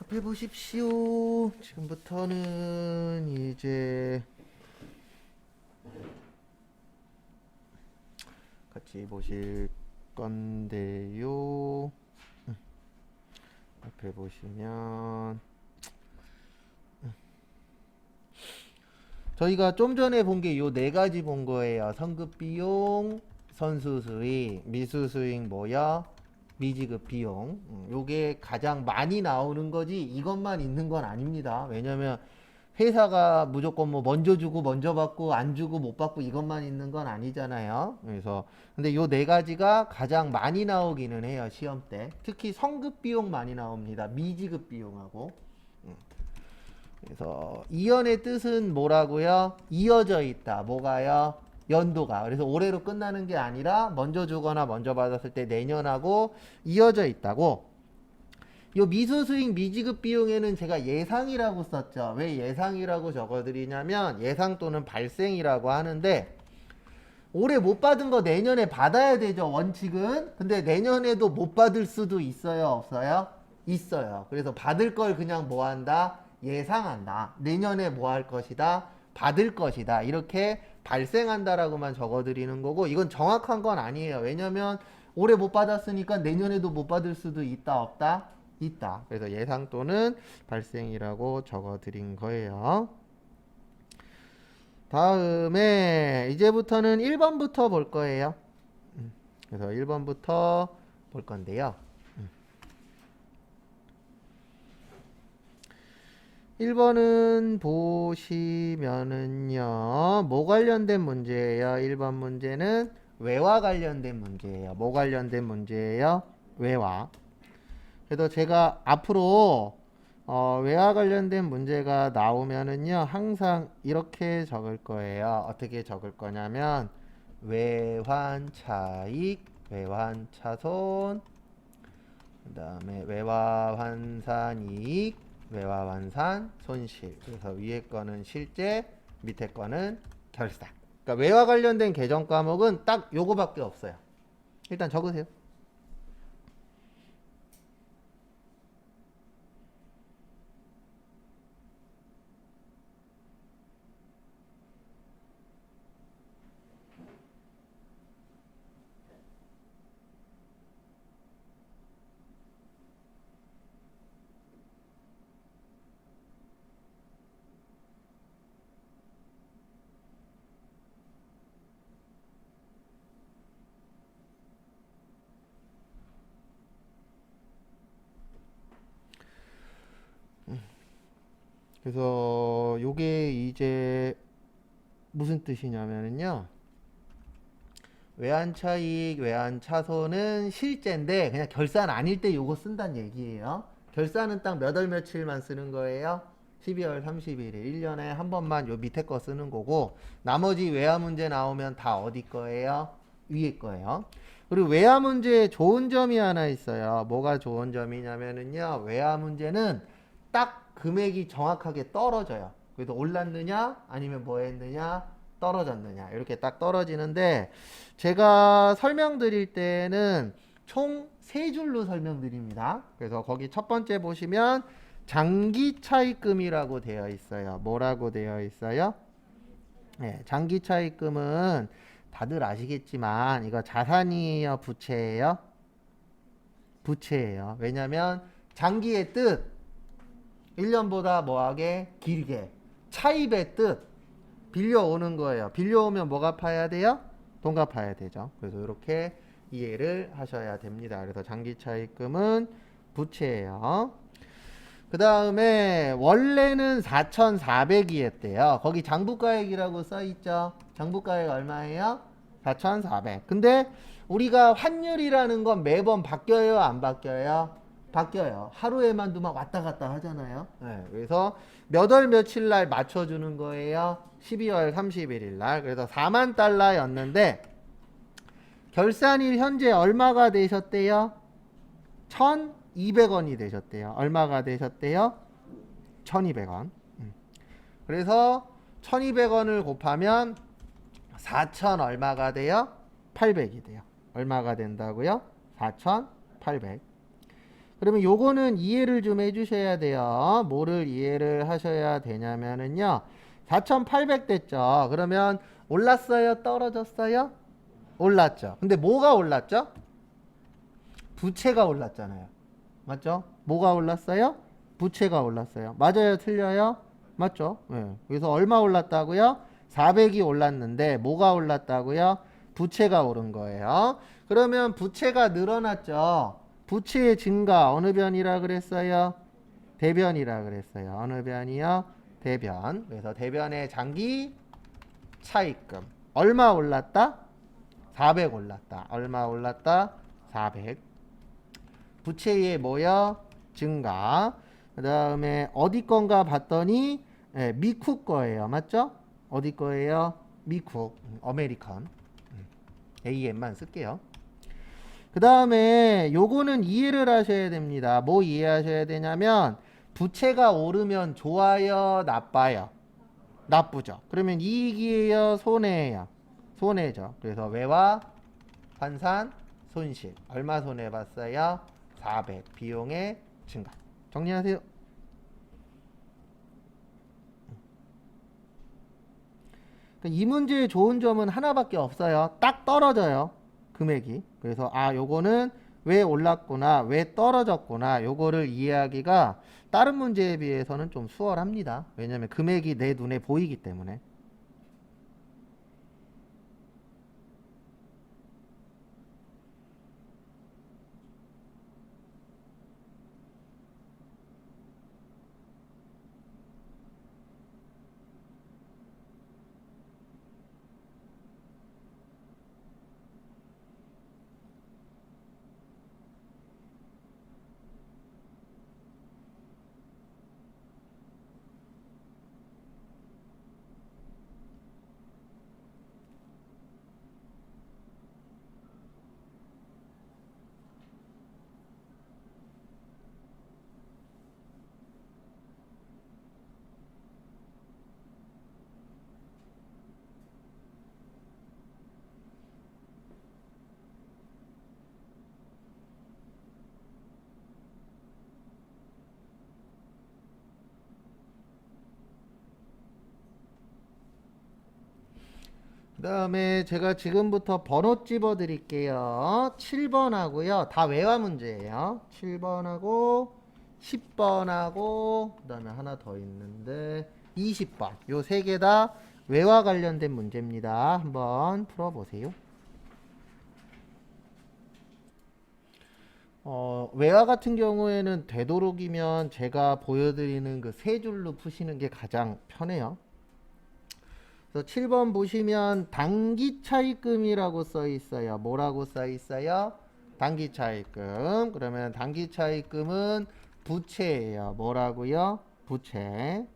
옆에 보십시오. 지금부터는 이제 같이 보실 건데요. 옆에 보시면 저희가 좀 전에 본 게 요 네 가지 본 거예요. 성급 비용, 선수 수익, 미수 수익 뭐야? 미지급 비용. 요게 가장 많이 나오는 거지 이것만 있는 건 아닙니다. 왜냐면 회사가 무조건 뭐 먼저 주고 먼저 받고 안 주고 못 받고 이것만 있는 건 아니잖아요. 그래서 근데 요 네 가지가 가장 많이 나오기는 해요. 시험 때. 특히 성급 비용 많이 나옵니다. 미지급 비용하고. 그래서 이연의 뜻은 뭐라고요? 이어져 있다. 뭐가요? 연도가. 그래서 올해로 끝나는 게 아니라 먼저 주거나 먼저 받았을 때 내년하고 이어져 있다고. 요 미수수익 미지급 비용에는 제가 예상이라고 썼죠. 왜 예상이라고 적어드리냐면 예상 또는 발생이라고 하는데 올해 못 받은 거 내년에 받아야 되죠. 원칙은. 근데 내년에도 못 받을 수도 있어요. 없어요? 있어요. 그래서 받을 걸 그냥 뭐 한다? 예상한다. 내년에 뭐 할 것이다? 받을 것이다. 이렇게 발생한다라고만 적어드리는 거고 이건 정확한 건 아니에요. 왜냐면 올해 못 받았으니까 내년에도 못 받을 수도 있다. 없다? 있다. 그래서 예상 또는 발생이라고 적어드린 거예요. 다음에 이제부터는 1번부터 볼 거예요. 그래서 1번부터 볼 건데요. 1번은 보시면은요. 뭐 관련된 문제예요? 1번 문제는 외와 관련된 문제예요. 뭐 관련된 문제예요? 외와. 그래서 제가 앞으로 외와 관련된 문제가 나오면은요 항상 이렇게 적을 거예요. 어떻게 적을 거냐면 외환 차익, 외환 차손, 그 다음에 외화 환산 이익, 외화 환산 손실. 그래서 위에 거는 실제, 밑에 거는 결산. 그러니까 외와 관련된 계정 과목은 딱 요거밖에 없어요. 일단 적으세요. 그래서 요게 이제 무슨 뜻이냐면요. 외환차익, 외환차손은 실제인데 그냥 결산 아닐 때 요거 쓴다는 얘기예요. 결산은 딱 몇 월 며칠만 쓰는 거예요. 12월 31일 1년에 한 번만 요 밑에 거 쓰는 거고 나머지 외화 문제 나오면 다 어디 거예요? 위에 거예요. 그리고 외화 문제에 좋은 점이 하나 있어요. 뭐가 좋은 점이냐면은요. 외화 문제는 딱 금액이 정확하게 떨어져요. 그래서 올랐느냐 아니면 뭐 했느냐 떨어졌느냐 이렇게 딱 떨어지는데 제가 설명드릴 때는 총 세 줄로 설명드립니다. 그래서 거기 첫 번째 보시면 장기 차입금이라고 되어 있어요. 뭐라고 되어 있어요? 네, 장기 차입금은 다들 아시겠지만 이거 자산이에요, 부채예요? 부채예요. 왜냐면 장기의 뜻 1년보다 뭐하게 길게 차입의 뜻 빌려오는 거예요. 빌려오면 뭐 갚아야 돼요? 돈 갚아야 되죠. 그래서 이렇게 이해를 하셔야 됩니다. 그래서 장기 차입금은 부채예요. 그 다음에 원래는 4,400이었대요. 거기 장부가액이라고 써있죠. 장부가액 얼마예요? 4,400. 근데 우리가 환율이라는 건 매번 바뀌어요? 안 바뀌어요? 바뀌어요. 하루에만 두면 왔다 갔다 하잖아요. 네, 그래서 몇 월 며칠 날 맞춰주는 거예요? 12월 31일 날. 그래서 4만 달러였는데 결산일 현재 얼마가 되셨대요? 1,200원이 되셨대요. 얼마가 되셨대요? 1,200원. 그래서 1,200원을 곱하면 4,000 얼마가 돼요? 800이 돼요. 얼마가 된다고요? 4,800. 그러면 요거는 이해를 좀 해주셔야 돼요. 뭐를 이해를 하셔야 되냐면은요. 4,800 됐죠. 그러면 올랐어요? 떨어졌어요? 올랐죠. 근데 뭐가 올랐죠? 부채가 올랐잖아요. 맞죠? 뭐가 올랐어요? 부채가 올랐어요. 맞아요? 틀려요? 맞죠? 네. 그래서 얼마 올랐다고요? 400이 올랐는데 뭐가 올랐다고요? 부채가 오른 거예요. 그러면 부채가 늘어났죠. 부채의 증가 어느 변이라 그랬어요? 대변이라 그랬어요. 어느 변이요? 대변. 그래서 대변의 장기 차입금. 얼마 올랐다? 400 올랐다. 얼마 올랐다? 400. 부채의 뭐요? 증가. 그 다음에 어디 건가 봤더니 미국 거예요. 맞죠? 어디 거예요? 미국. 아메리칸. AM만 쓸게요. 그 다음에 요거는 이해를 하셔야 됩니다. 뭐 이해하셔야 되냐면 부채가 오르면 좋아요? 나빠요? 나쁘죠. 그러면 이익이에요? 손해예요? 손해죠. 그래서 외화, 환산, 손실. 얼마 손해봤어요? 400. 비용의 증가. 정리하세요. 이 문제의 좋은 점은 하나밖에 없어요. 딱 떨어져요. 금액이. 그래서 요거는 왜 올랐구나, 왜 떨어졌구나, 요거를 이해하기가 다른 문제에 비해서는 좀 수월합니다. 왜냐면 금액이 내 눈에 보이기 때문에. 그 다음에 제가 지금부터 번호 집어 드릴게요. 7번하고요. 다 외화 문제예요. 7번하고 10번하고 그 다음에 하나 더 있는데 20번. 요 세 개 다 외화 관련된 문제입니다. 한번 풀어보세요. 외화 같은 경우에는 되도록이면 제가 보여드리는 그 세 줄로 푸시는 게 가장 편해요. 그래서 7번 보시면 단기 차입금이라고 써 있어요. 뭐라고 써 있어요? 단기 차입금. 그러면 단기 차입금은 부채예요. 뭐라고요? 부채.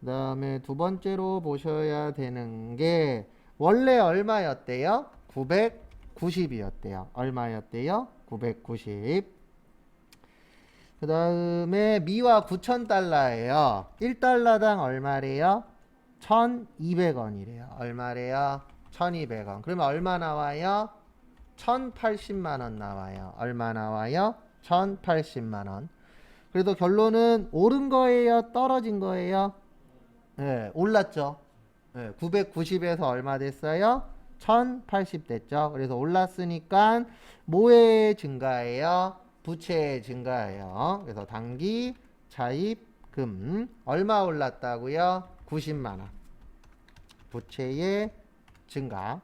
그다음에 두 번째로 보셔야 되는 게 원래 얼마였대요? 990이었대요. 얼마였대요? 990. 그 다음에 미화 9,000달러예요. 1달러당 얼마래요? 1,200원이래요. 얼마래요? 1,200원. 그러면 얼마 나와요? 1,080만 원 나와요. 얼마 나와요? 1,080만 원. 그래도 결론은 오른 거예요? 떨어진 거예요? 네, 올랐죠. 네, 990에서 얼마 됐어요? 1,080 됐죠. 그래서 올랐으니까 뭐의 증가예요? 부채의 증가예요. 그래서 단기 차입금 얼마 올랐다고요? 90만 원. 부채의 증가.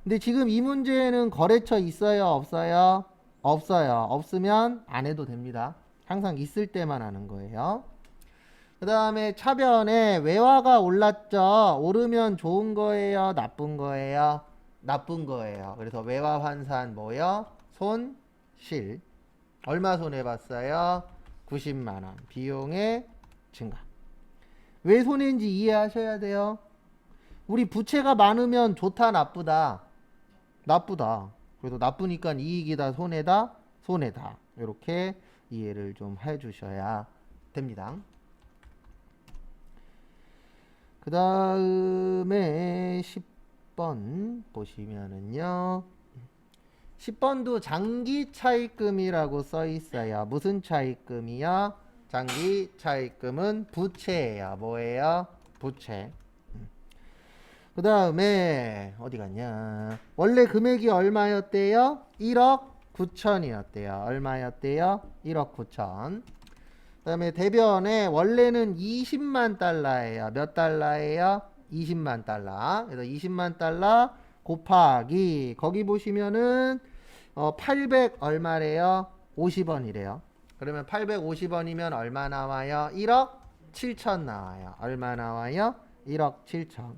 근데 지금 이 문제에는 거래처 있어요? 없어요? 없어요. 없으면 안 해도 됩니다. 항상 있을 때만 하는 거예요. 그 다음에 차변에 외화가 올랐죠. 오르면 좋은 거예요? 나쁜 거예요? 나쁜 거예요. 그래서 외화 환산 뭐요? 손실. 얼마 손해봤어요? 90만 원. 비용의 증가. 왜 손해인지 이해하셔야 돼요. 우리 부채가 많으면 좋다, 나쁘다? 나쁘다. 그래서 나쁘니까 이익이다, 손해다? 손해다. 이렇게 이해를 좀 해주셔야 됩니다. 그 다음에 10번 보시면은요. 10번도 장기 차입금이라고 써 있어요. 무슨 차입금이요? 장기 차입금은 부채예요. 뭐예요? 부채. 그 다음에 어디 갔냐? 원래 금액이 얼마였대요? 1억 9천이었대요. 얼마였대요? 1억 9천. 그 다음에 대변에 원래는 20만 달러예요. 몇 달러예요? 20만 달러. 그래서 20만 달러 곱하기 거기 보시면은 800 얼마래요? 50원이래요. 그러면 850원이면 얼마 나와요? 1억 7천 나와요. 얼마 나와요? 1억 7천.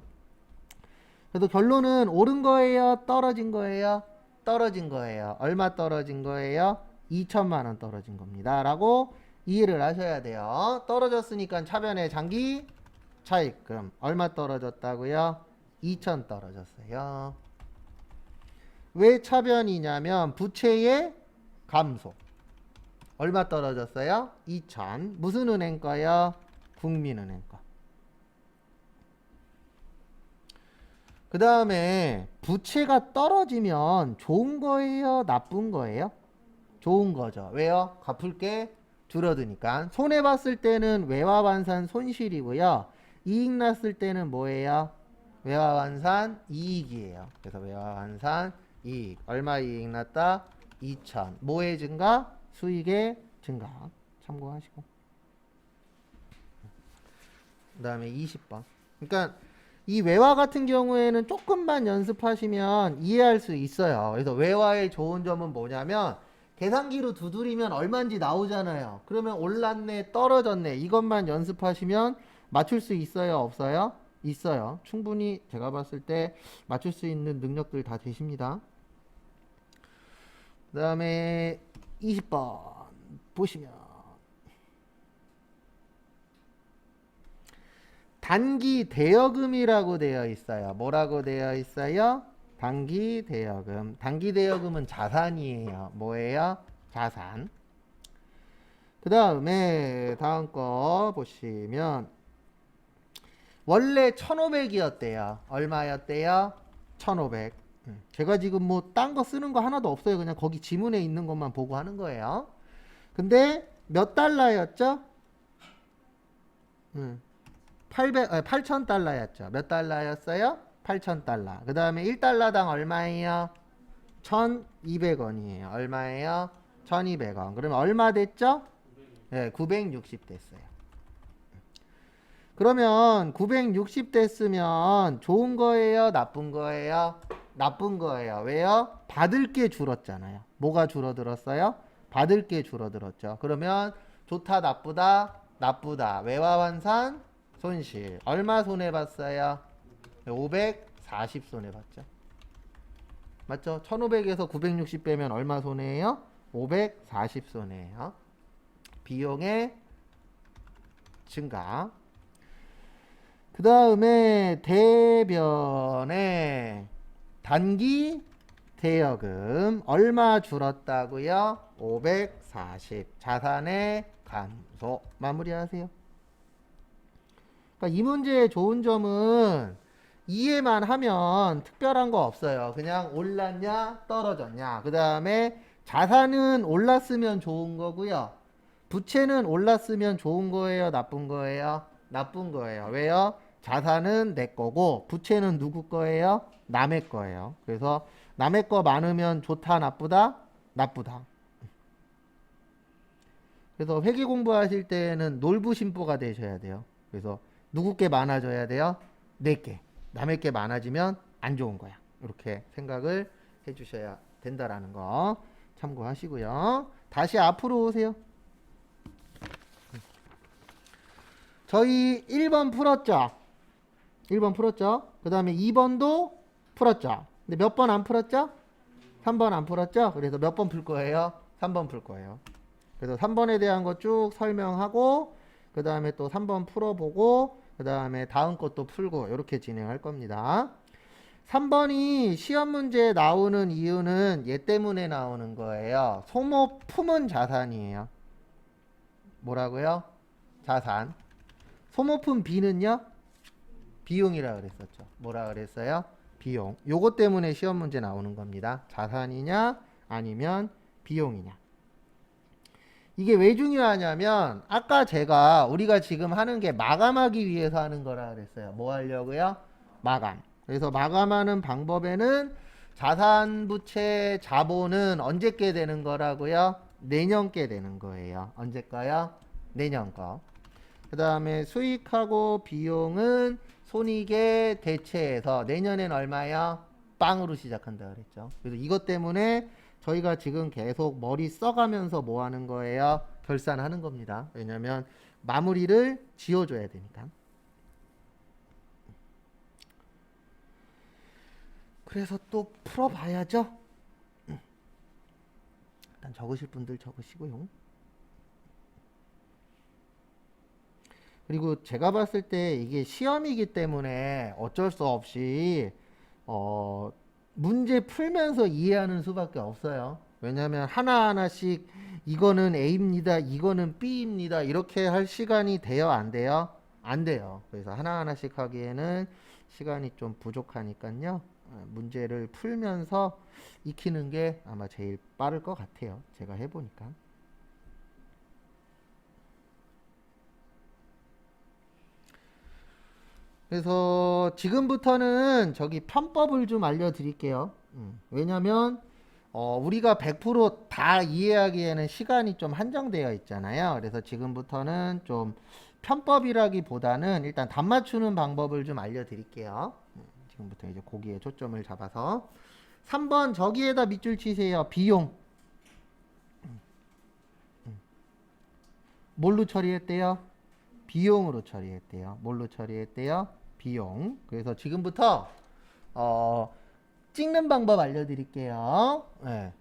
그래서 결론은 오른 거예요? 떨어진 거예요? 떨어진 거예요. 얼마 떨어진 거예요? 2천만 원 떨어진 겁니다. 라고 이해를 하셔야 돼요. 떨어졌으니까 차변의 장기 차입금 얼마 떨어졌다고요? 2천 떨어졌어요. 왜 차변이냐면 부채의 감소. 얼마 떨어졌어요? 2천. 무슨 은행 거요? 국민은행 거. 그 다음에 부채가 떨어지면 좋은 거예요? 나쁜 거예요? 좋은 거죠. 왜요? 갚을 게 줄어드니까. 손해봤을 때는 외화환산 손실이고요. 이익 났을 때는 뭐예요? 외화환산 이익이에요. 그래서 외화환산 이익. 얼마 이익 났다? 2천. 뭐의 증가? 수익의 증가. 참고하시고. 그 다음에 20번. 그러니까 이 외화 같은 경우에는 조금만 연습하시면 이해할 수 있어요. 그래서 외화의 좋은 점은 뭐냐면 계산기로 두드리면 얼마인지 나오잖아요. 그러면 올랐네, 떨어졌네. 이것만 연습하시면 맞출 수 있어요, 없어요? 있어요. 충분히 제가 봤을 때 맞출 수 있는 능력들 다 되십니다. 그 다음에 20번 보시면 단기 대여금이라고 되어 있어요. 뭐라고 되어 있어요? 단기 대여금. 단기 대여금은 자산이에요. 뭐예요? 자산. 그 다음에 다음 거 보시면 원래 1,500이었대요. 얼마였대요? 1,500. 제가 지금 뭐 딴 거 쓰는 거 하나도 없어요. 그냥 거기 지문에 있는 것만 보고 하는 거예요. 근데 몇 달러였죠? 8,000달러였죠. 몇 달러였어요? 8,000달러. 그 다음에 1달러당 얼마예요? 1,200원이에요. 얼마예요? 1,200원. 그러면 얼마 됐죠? 네, 960 됐어요. 그러면 960 됐으면 좋은 거예요? 나쁜 거예요? 나쁜 거예요. 왜요? 받을 게 줄었잖아요. 뭐가 줄어들었어요? 받을 게 줄어들었죠. 그러면 좋다, 나쁘다, 나쁘다. 외화환산 손실. 얼마 손해봤어요? 540 손해봤죠. 맞죠? 1500에서 960 빼면 얼마 손해예요? 540 손해예요. 비용의 증가. 그 다음에 대변에 단기 대여금 얼마 줄었다고요? 540. 자산의 감소. 마무리하세요. 이 문제의 좋은 점은 이해만 하면 특별한 거 없어요. 그냥 올랐냐 떨어졌냐. 그 다음에 자산은 올랐으면 좋은 거고요. 부채는 올랐으면 좋은 거예요, 나쁜 거예요? 나쁜 거예요. 왜요? 자산은 내 거고 부채는 누구 거예요? 남의 거예요. 그래서 남의 거 많으면 좋다, 나쁘다? 나쁘다. 그래서 회계 공부하실 때는 놀부심보가 되셔야 돼요. 그래서 누구 게 많아져야 돼요? 내 게. 남의 게 많아지면 안 좋은 거야. 이렇게 생각을 해주셔야 된다라는 거 참고하시고요. 다시 앞으로 오세요. 저희 1번 풀었죠? 1번 풀었죠? 그 다음에 2번도 풀었죠? 근데 몇 번 안 풀었죠? 3번 안 풀었죠? 그래서 몇 번 풀 거예요? 3번 풀 거예요. 그래서 3번에 대한 거 쭉 설명하고 그 다음에 또 3번 풀어보고 그 다음에 다음 것도 풀고 이렇게 진행할 겁니다. 3번이 시험 문제에 나오는 이유는 얘 때문에 나오는 거예요. 소모품은 자산이에요. 뭐라고요? 자산. 소모품 B는요? 비용이라 그랬었죠. 뭐라 그랬어요? 비용. 요것 때문에 시험 문제 나오는 겁니다. 자산이냐 아니면 비용이냐. 이게 왜 중요하냐면 아까 제가 우리가 지금 하는 게 마감하기 위해서 하는 거라 그랬어요. 뭐 하려고요? 마감. 그래서 마감하는 방법에는 자산부채 자본은 언제 께 되는 거라고요? 내년 께 되는 거예요. 언제 거요? 내년 거. 그 다음에 수익하고 비용은 손익에 대체해서 내년엔 얼마요? 빵으로 시작한다 그랬죠. 그래서 이것 때문에 저희가 지금 계속 머리 써가면서 뭐 하는 거예요? 결산하는 겁니다. 왜냐면 마무리를 지어줘야 되니까. 그래서 또 풀어봐야죠. 일단 적으실 분들 적으시고요. 그리고 제가 봤을 때 이게 시험이기 때문에 어쩔 수 없이 문제 풀면서 이해하는 수밖에 없어요. 왜냐하면 하나하나씩 이거는 A입니다. 이거는 B입니다. 이렇게 할 시간이 돼요? 안 돼요? 안 돼요. 그래서 하나하나씩 하기에는 시간이 좀 부족하니까요. 문제를 풀면서 익히는 게 아마 제일 빠를 것 같아요. 제가 해보니까. 그래서 지금부터는 저기 편법을 좀 알려드릴게요. 왜냐면 우리가 100% 다 이해하기에는 시간이 좀 한정되어 있잖아요. 그래서 지금부터는 좀 편법이라기보다는 일단 답 맞추는 방법을 좀 알려드릴게요. 지금부터 이제 거기에 초점을 잡아서 3번 저기에다 밑줄 치세요. 비용. 뭘로 처리했대요? 비용으로 처리했대요. 뭘로 처리했대요? 비용. 그래서 지금부터 찍는 방법 알려드릴게요. 네.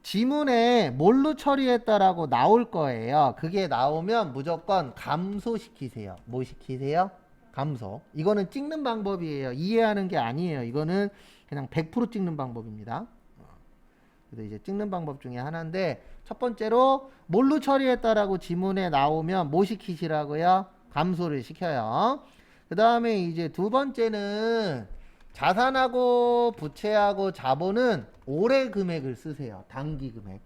지문에 뭘로 처리했다라고 나올 거예요. 그게 나오면 무조건 감소시키세요. 뭐 시키세요? 감소. 이거는 찍는 방법이에요. 이해하는 게 아니에요. 이거는 그냥 100% 찍는 방법입니다. 그래서 이제 찍는 방법 중에 하나인데 첫 번째로 뭘로 처리했다라고 지문에 나오면 뭐 시키시라고요? 감소를 시켜요. 그 다음에 이제 두 번째는 자산하고 부채하고 자본은 올해 금액을 쓰세요. 단기 금액.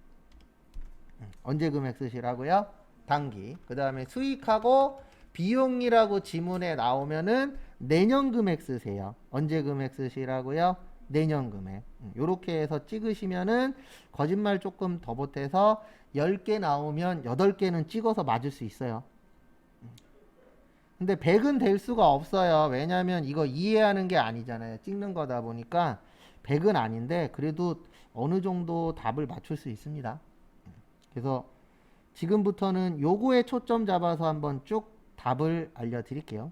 언제 금액 쓰시라고요? 단기. 그 다음에 수익하고 비용이라고 지문에 나오면은 내년 금액 쓰세요. 언제 금액 쓰시라고요? 내년 금액. 요렇게 해서 찍으시면은 거짓말 조금 더 보태서 10개 나오면 8개는 찍어서 맞을 수 있어요. 근데 100은 될 수가 없어요. 왜냐면 이거 이해하는 게 아니잖아요. 찍는 거다 보니까 100은 아닌데 그래도 어느 정도 답을 맞출 수 있습니다. 그래서 지금부터는 요거에 초점 잡아서 한번 쭉 답을 알려드릴게요.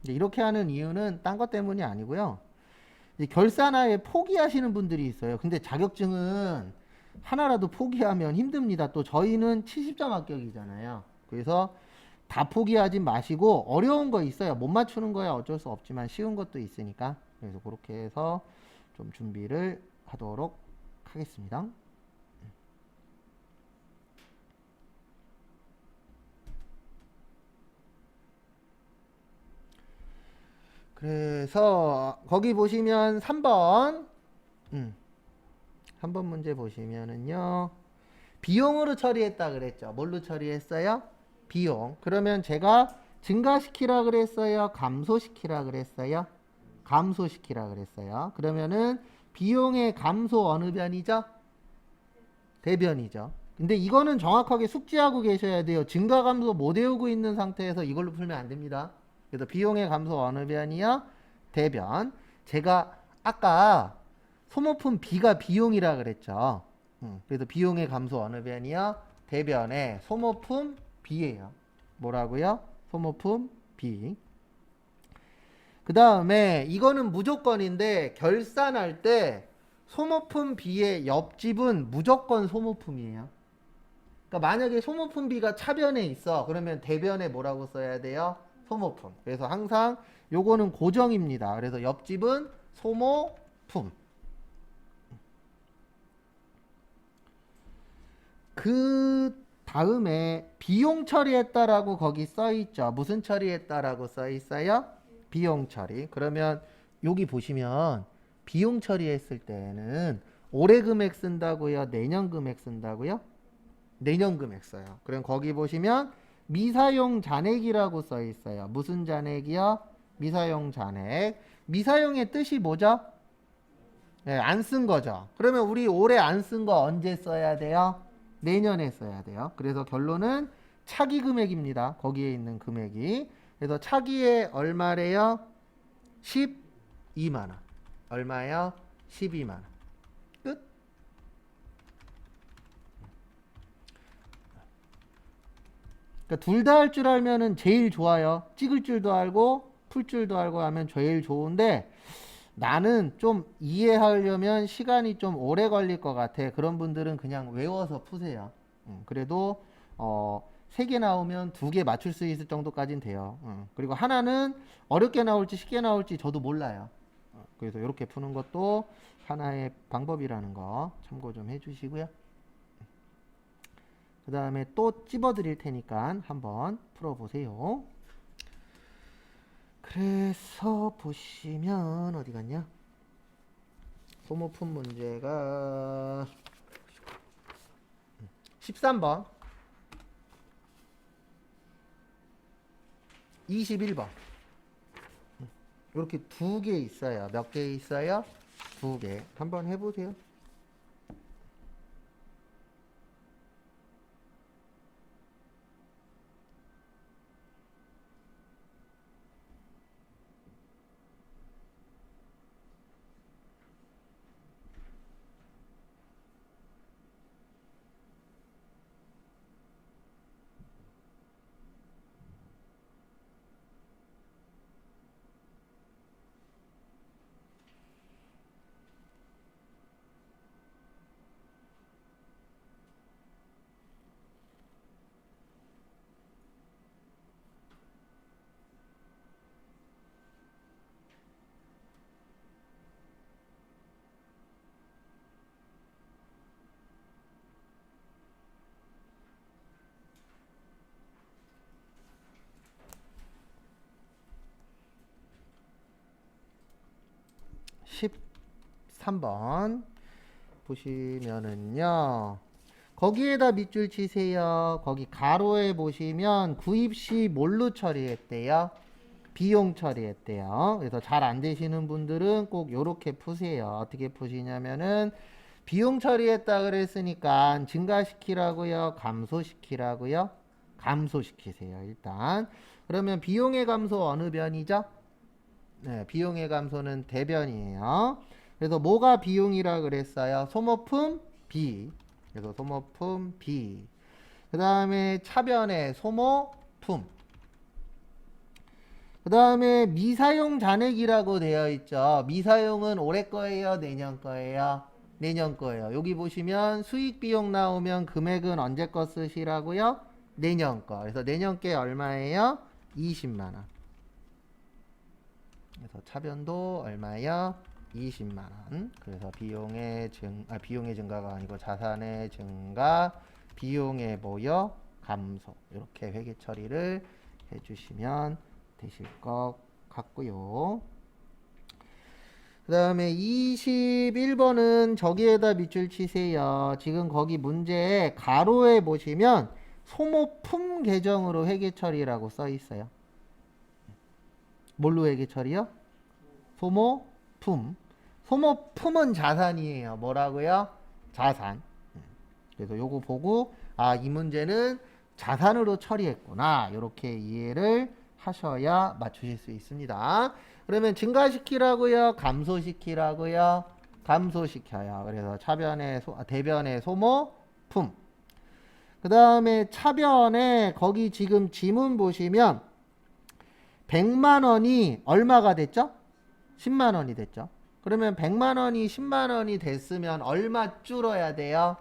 이렇게 하는 이유는 딴 것 때문이 아니고요. 결산하에 포기하시는 분들이 있어요. 근데 자격증은 하나라도 포기하면 힘듭니다. 또 저희는 70점 합격이잖아요. 그래서 다 포기하지 마시고 어려운 거 있어요. 못 맞추는 거야 어쩔 수 없지만 쉬운 것도 있으니까. 그래서 그렇게 해서 좀 준비를 하도록 하겠습니다. 그래서 거기 보시면 3번 3번 문제 보시면은요 비용으로 처리했다 그랬죠. 뭘로 처리했어요? 비용. 그러면 제가 증가시키라 그랬어요? 감소시키라 그랬어요? 감소시키라 그랬어요. 그러면은 비용의 감소 어느 변이죠? 대변이죠. 근데 이거는 정확하게 숙지하고 계셔야 돼요. 증가 감소 못 외우고 있는 상태에서 이걸로 풀면 안 됩니다. 그래서 비용의 감소 어느 변이요? 대변. 제가 아까 소모품 B가 비용이라 그랬죠. 그래서 비용의 감소 어느 변이요? 대변의 소모품 B예요. 뭐라고요? 소모품 B. 그 다음에 이거는 무조건인데 결산할 때 소모품 B의 옆집은 무조건 소모품이에요. 그러니까 만약에 소모품 B가 차변에 있어. 그러면 대변에 뭐라고 써야 돼요? 소모품. 그래서 항상 요거는 고정입니다. 그래서 옆집은 소모품. 그 다음에 비용 처리했다라고 거기 써 있죠. 무슨 처리했다라고 써 있어요? 비용 처리. 그러면 여기 보시면 비용 처리했을 때는 올해 금액 쓴다고요? 내년 금액 쓴다고요? 내년 금액 써요. 그럼 거기 보시면 미사용 잔액이라고 써 있어요. 무슨 잔액이요? 미사용 잔액. 미사용의 뜻이 뭐죠? 네, 안 쓴 거죠. 그러면 우리 올해 안 쓴 거 언제 써야 돼요? 내년에 써야 돼요. 그래서 결론은 차기 금액입니다. 거기에 있는 금액이. 그래서 차기에 얼마래요? 12만 원. 얼마요? 12만 원. 끝. 그러니까 둘 다 할 줄 알면은 제일 좋아요. 찍을 줄도 알고 풀 줄도 알고 하면 제일 좋은데 나는 좀 이해하려면 시간이 좀 오래 걸릴 것 같아. 그런 분들은 그냥 외워서 푸세요. 그래도 3개 나오면 2개 맞출 수 있을 정도까지는 돼요. 그리고 하나는 어렵게 나올지 쉽게 나올지 저도 몰라요. 그래서 이렇게 푸는 것도 하나의 방법이라는 거 참고 좀 해주시고요. 그 다음에 또 찝어드릴 테니까 한번 풀어보세요. 그래서 보시면 어디 갔냐? 소모품 문제가 13번 21번 이렇게 2개 있어요. 몇 개 있어요? 2개. 한번 해보세요. 삼 번 보시면은요. 거기에다 밑줄 치세요. 거기 가로에 보시면 구입 시 뭘로 처리했대요? 비용 처리했대요. 그래서 잘 안 되시는 분들은 꼭 요렇게 푸세요. 어떻게 푸시냐면은 비용 처리했다 그랬으니까 증가시키라고요? 감소시키라고요? 감소시키세요. 일단. 그러면 비용의 감소 어느 변이죠? 네, 비용의 감소는 대변이에요. 그래서 뭐가 비용이라 그랬어요? 소모품 B. 그래서 소모품 B. 그 다음에 차변의 소모품. 그 다음에 미사용 잔액이라고 되어 있죠. 미사용은 올해 거예요? 내년 거예요? 내년 거예요. 여기 보시면 수익 비용 나오면 금액은 언제 거 쓰시라고요? 내년 거. 그래서 내년 게 얼마예요? 20만 원. 그래서 차변도 얼마요? 20만 원. 그래서 비용의 증가가 아니고 자산의 증가, 비용의 뭐요? 감소. 이렇게 회계 처리를 해주시면 되실 것 같고요. 그 다음에 21번은 저기에다 밑줄 치세요. 지금 거기 문제에 가로에 보시면 소모품 계정으로 회계 처리라고 써 있어요. 뭘로 회계 처리요? 소모품. 소모품은 자산이에요. 뭐라고요? 자산. 그래서 요거 보고 이 문제는 자산으로 처리했구나. 이렇게 이해를 하셔야 맞추실 수 있습니다. 그러면 증가시키라고요? 감소시키라고요? 감소시켜요. 그래서 대변의 소모품. 그 다음에 차변에 거기 지금 지문 보시면 100만 원이 얼마가 됐죠? 10만 원이 됐죠. 그러면 100만 원이 10만 원이 됐으면 얼마 줄어야 돼요?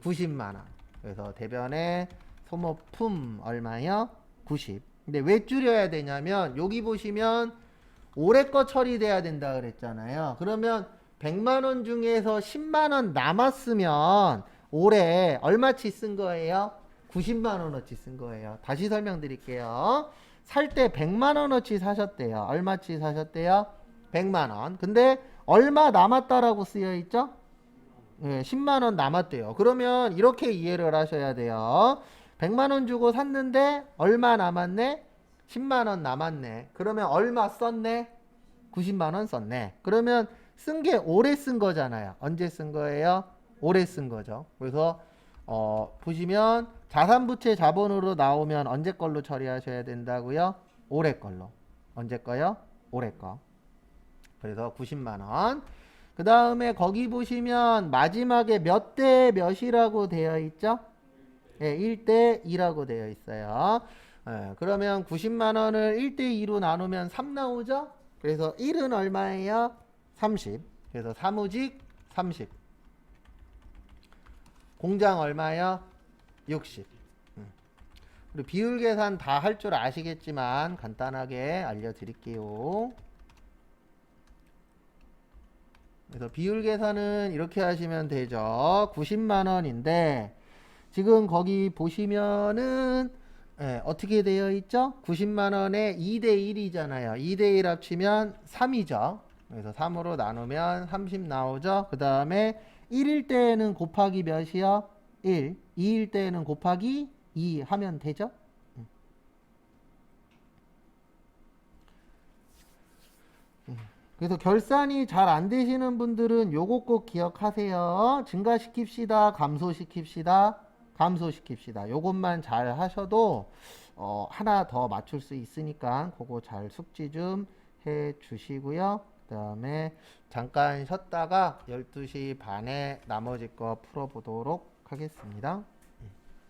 90만 원. 그래서 대변의 소모품 얼마요? 90. 근데 왜 줄여야 되냐면 여기 보시면 올해 거 처리돼야 된다 그랬잖아요. 그러면 100만 원 중에서 10만 원 남았으면 올해 얼마치 쓴 거예요? 90만 원어치 쓴 거예요. 다시 설명드릴게요. 살 때 100만 원어치 사셨대요. 얼마치 사셨대요? 100만 원. 근데 얼마 남았다라고 쓰여 있죠? 예, 10만 원 남았대요. 그러면 이렇게 이해를 하셔야 돼요. 100만 원 주고 샀는데 얼마 남았네? 10만 원 남았네. 그러면 얼마 썼네? 90만 원 썼네. 그러면 쓴 게 올해 쓴 거잖아요. 언제 쓴 거예요? 올해 쓴 거죠. 그래서 보시면 자산부채 자본으로 나오면 언제 걸로 처리하셔야 된다고요? 올해 걸로. 언제 거요? 올해 거. 그래서 90만 원. 그 다음에 거기 보시면 마지막에 몇 대 몇이라고 되어 있죠? 예, 1대 2라고 되어 있어요. 예, 그러면 90만 원을 1대 2로 나누면 3 나오죠? 그래서 1은 얼마예요? 30. 그래서 사무직 30. 공장 얼마요? 60. 그리고 비율 계산 다 할 줄 아시겠지만 간단하게 알려드릴게요. 그래서 비율 계산은 이렇게 하시면 되죠. 90만 원인데 지금 거기 보시면은 어떻게 되어 있죠? 90만 원에 2대 1이잖아요. 2대 1 합치면 3이죠. 그래서 3으로 나누면 30 나오죠. 그 다음에 1일 때는 곱하기 몇이요? 1. 2일 때는 곱하기 2 하면 되죠? 그래서 결산이 잘 안 되시는 분들은 요거 꼭 기억하세요. 증가시킵시다, 감소시킵시다, 감소시킵시다. 요것만 잘 하셔도 하나 더 맞출 수 있으니까 그거 잘 숙지 좀 해 주시고요. 그 다음에 잠깐 쉬었다가 12시 반에 나머지 거 풀어보도록 하겠습니다.